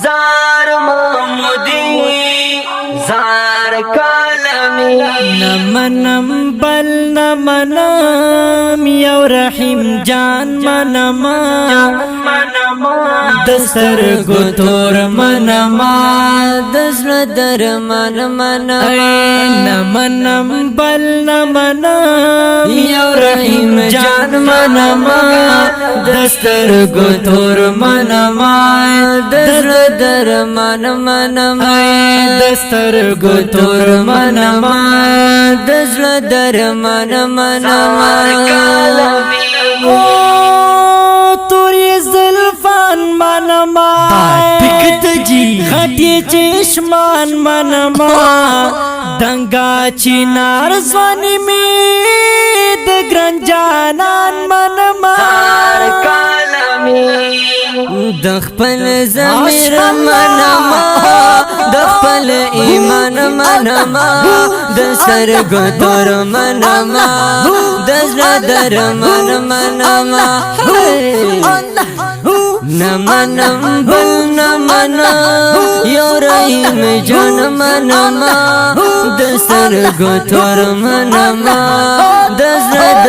زار محمودی زار کالمی نمنم بل نمنم یو رحیم جان منما دستر گتور منما دزل در من نمنم بل نمنم یو رحیم جان منما دستر گتور منما دزل در من دستر گتور منما دزل در من توری زلفان منما پکت جی خطی چشمان منما دنگا چینار زوانی می دگرن جانان منما دخپل زمیر منما دخپل ایمان منما دسر گتور منما دزل در منما نمنم بل نمنم یو رحیم جان منما دسر گتور منما دزل